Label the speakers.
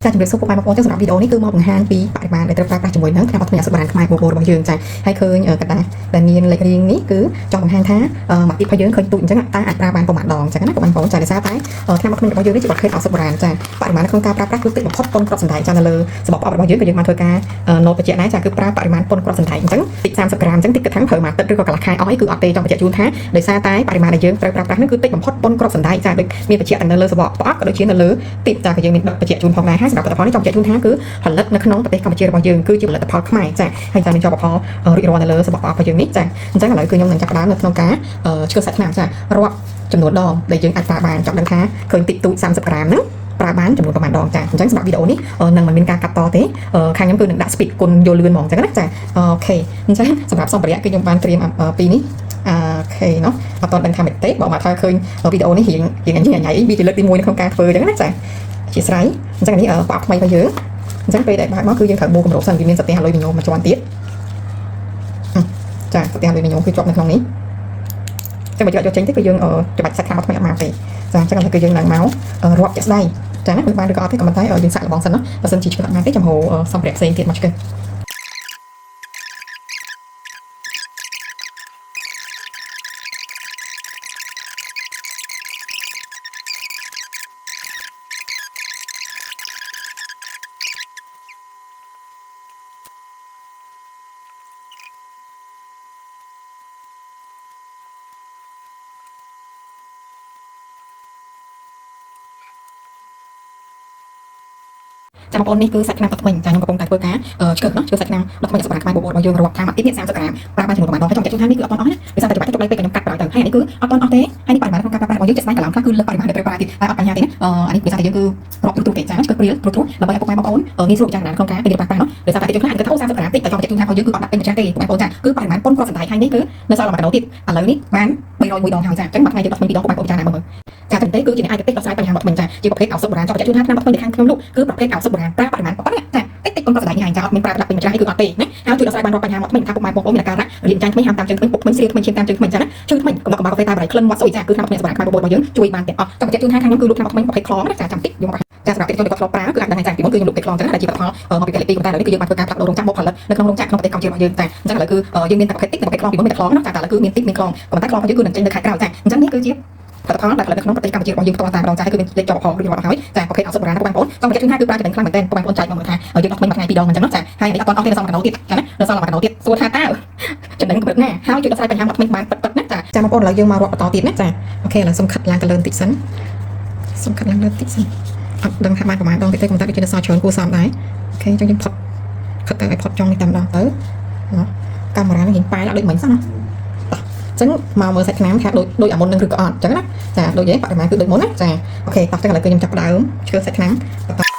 Speaker 1: ចាជំរាបសួរពុកម៉ែបងប្អូនចឹងសម្រាប់វីដេអូនេះគឺមកបង្ហាញពីបរិមាណដែលត្រូវប្រើប្រាស់ជាមួយនឹងឆ្នាំអត់មានអសបរានខ្មែរបូបូរបស់យើងចាហើយឃើញកដាស់ដែលមានលេខរៀងនេះគឺចង់បង្ហាញថាមកទីរបស់យើងឃើញទូចអញ្ចឹងតើអាចប្រើបានប្រមាណដងអញ្ចឹងណាពុកម៉ែបងប្អូនចាដោយសារតែឆ្នាំអត់មានរបស់យើងនេះជាប្រភេទអសបរានចាបរិមាណក្នុងការប្រើប្រាស់គឺតិចបំផុតប៉ុនគ្រាប់សណ្ដែកចានៅលើសម្បកប្រអប់របស់យើងក៏យើងបានធ្វើការណូតបញ្ជាក់ដែរចាគឺប្រើបរិមាណប៉ុនគ្រាប់សណ្ដែកអញ្ចឹងតិច30ក្រាមអញ្ចឹងតិចគិតថាប្រើមួយទឹកឬក៏កន្លះខែអស់អីគឺអត់ទេចង់បញ្ជាក់ជូនថាដោយសារតែបរិមាណដែលយើងត្រូវប្រើប្រាស់នេះគឺតិចបំផុតប៉ុនគ្រាប់សណ្ដែកចាដូចមានបញ្ជាក់តែនៅលើសម្បកប្រអប់ក៏ដូចជានៅលើទីចាក៏យើងមានបញ្ជាក់ជូនផងដែរហើយសម្រាប់ផលិតផលនេះចង់បញ្ជាក់ជូនថាគឺផលិតនៅក្នុងប្រទេសកម្ពុជារបស់យើងគឺជាផលិតផលខ្មែរចាហើយតែមានជាប់ផលរួចរាល់នៅលើសម្បករបស់យើងនេះចាអញ្ចឹងឥឡូវគឺខ្ញុំនឹងចាប់ផ្ដើមនៅក្នុងការឆ្កឹះសាច់ឆ្នាំចារាប់ចំនួនដងដែលយើងអាចប្រើបានចង់ដឹងថាឃើញតិចតួច30ក្រាមហ្នឹងប្រើបានចំនួនប្រមាណដងចាអញ្ចឹងសម្រាប់វីដេអូនេះនឹងមិនមានការកាត់តទេខាងខ្ញុំគឺនឹងដាក់ speed គុណយកលឿនហ្មងអញ្ចឹងណាចាអូខេអញ្ចឹងសម្រាប់សម្ភារៈគឺខ្ញុំបានត្រៀមពីនេះអូខេណោះអត់តដឹងថាមិនទេបើមកថាឃើញវីដេអូនេះរៀងញ៉ៃវាជាលើកទី1នៅក្នុងការធ្វើអញ្ចឹងណាចាអធិស្ឋានអញ្ចឹងនេះប្រអប់ថ្មីរបស់យើងអញ្ចឹងពេលដែលបើកមកគឺយើងត្រូវបូរគម្របសិនវាមានសត្វអាលុយមីញ៉ូមមួយជាន់ទៀតចាសត្វអាលុយមីញ៉ូមគឺជាប់នៅក្នុងនេះចឹងបើយកចេញទៅគឺយើងច្បាច់សាច់ខាងមកថ្មីអត់មកទេចាអញ្ចឹងគឺយើងឡើងមករាប់ជាក់ស្ដែងចាណាមិនបានឬក៏អត់ទេក៏មិនតែយើងសាក់លបងសិនណាបើសិនជាឆ្កឹះអត់មកទេចាំហៅសម្ភារៈផ្សេងទៀតមកឆ្កឹះចាំបងប្អូននេះគឺសាច់ឆ្នាំដុតថ្មីចាខ្ញុំកំពុងតែធ្វើការឆ្កឹះឆ្កឹះសាច់ឆ្នាំដុតថ្មីសម្រាប់ខ្មែរបបរបស់យើងរាប់ថាមកទីនេះ30ក្រាមប្រើបានចំនួនប្រមាណដងខ្ញុំចាត់ជឿថានេះគឺអត់ទាន់អស់ណាដោយសារតែច្បាច់ទុកលេខពេកខ្ញុំកាត់ក្រោយទៅហើយនេះគឺអត់ទាន់អស់ទេហើយនេះបរិមាណក្នុងការប្រើប្រាស់របស់យើងជាស្ដែងកន្លងខ្លះគឺលើបរិមាណដែលត្រូវប្រើទៀតតែអត់បញ្ហាទេណាអានេះដោយសារតែយើងគឺរាប់ទូទេចាឆ្កឹះព្រាលទូដើម្បីឲ្យពុកម៉ែបងប្អូនងាយស្រួលពិចារណាក្នុងការពេលប្រើប្រាស់នោះដោយសារតែយើងខ្លះអាចគិតថា30ក្រាមតិចតែចង់ចាត់ជឿថារបស់យើងគឺអត់ដាក់ពេញម្ចាស់ទេពុកម៉ែបងប្អូនចាគឺបរិមាណប៉ុនគ្រាប់សណ្ដែកហើយនេះគឺនៅសល់100ទៀតឥឡូវនេះបាន301ដងហើយចាអញ្ចឹងមួយថ្ងៃយើងដុតថ្មី2ដងពុកម៉ែបងប្អូនពិចារណាមើលចាតែទេគឺជាអ្នកអាចទៅដោះស្រាយបញ្ហាមកថ្មីចាជាប្រភេទឱសថបុរាណចង់បញ្ជាក់ជូនថាឆ្នាំមកថ្មីដែលខាងខ្ញុំលក់គឺប្រភេទឱសថបុរាណប្រើបរិមាណប៉ុណ្ណឹងចាតិចប៉ុនគ្រាប់សណ្ដែកនេះចាអត់មានប្រើដាក់ពេញម្ចាស់នេះគឺអត់ទេណាហើយជួយដោះស្រាយបានរាល់បញ្ហាមកថ្មីថាពុកម៉ែបងប្អូនមានអាការៈរៀនចាញ់ថ្មីហាមតាមជើងថ្មីពុកថ្មីស្រៀលថ្មីឈាមតាមជើងថ្មីចាណាជើងថ្មីកំណត់កំបោរកាហ្វេតែបរិក្លិនមាត់ស្អុយចាគឺឆ្នាំថ្មីសម្រាប់ខ្មែរបបរបស់យើងជួយបានទាំងអស់ចង់បញ្ជាក់ជូនថាខាងខ្ញុំគឺលក់ឆ្នាំថ្មីប្រភេទខ្លងណាចាចាំតិចយកមកចាសម្រាប់ទីជនដែលគាត់ធ្លាប់ប្រើគឺអាចដឹងថាពីមុនគឺខ្ញុំលក់ពេកខ្លងចឹងដែលជាផលមកពីកលិទីប៉ុន្តែឥឡូវនេះគឺយើងបានធ្វើការផ្លាស់ប្ដូររោងចក្រមកផលិតនៅក្នុងរោងចក្រក្នុងប្រទេសកម្ពុជារបស់យើងចាអញ្ចឹងឥឡូវគឺយើងមានតែប្រភេទតិចនិងប្រភេទខ្លងពីមុនមានតែខ្លងណាចាតែឥឡូវគឺមានតិចមានខ្លងប៉ុន្តែខ្លងរបស់យើងគឺនឹងចេញនៅខែក្រោយចាអញ្ចឹងនេះគឺជាផលិតផលដែលផលិតនៅក្នុងប្រទេសកម្ពុជារបស់យើងផ្ទាល់តែម្ដងចាគឺមានលេខចប់ផងរួចរាល់ហើយចាប្រភេទឱសថបុរាណបងប្អូនចង់បញ្ជាក់ជូនថាគឺប្រើចំណេញខ្លាំងមែនទែនបងប្អូនចែកមកមើលថាយើងអត់ថ្មីមួយថ្ងៃ2ដងអញ្ចឹងណាចាហើយនេះអត់អស់ទេនៅសល់1កណូទៀតចាណានៅសល់1កណូទៀតសួរថាតើចំណេញកម្រិតណាហើយជួយដោះស្រាយបញ្ហាមកថ្មីបានពិតណាចាបងប្អូនឥឡូវយើងមករាប់បន្តទៀតណាចាអូខេឥឡូវសុំខិតឡើងកលឿនតិចសិនសុំខិតឡើងលើតិចសិនអត់ដឹងថាបានប្រហែលដងទេប៉ុន្តែដូចជានៅសល់ច្រើនគួរសមដែរអូខេអញ្ចឹងយើងផុតខិតទៅឲ្យផុតចុងនេះតែម្ដងទៅកាមេរ៉ានេះប៉ែដាក់ដូចមិញសិនណាចឹងមកមើលសាច់ឆ្នាំថាដូចអាមុននឹងឬក៏អត់ចឹងណាចាដូចយេបរិមាណគឺដូចមុនណាចាអូខេតោះចឹងឥឡូវគឺខ្ញុំចាប់ផ្ដើមឆ្កឹះសាច់ឆ្នាំបន្ត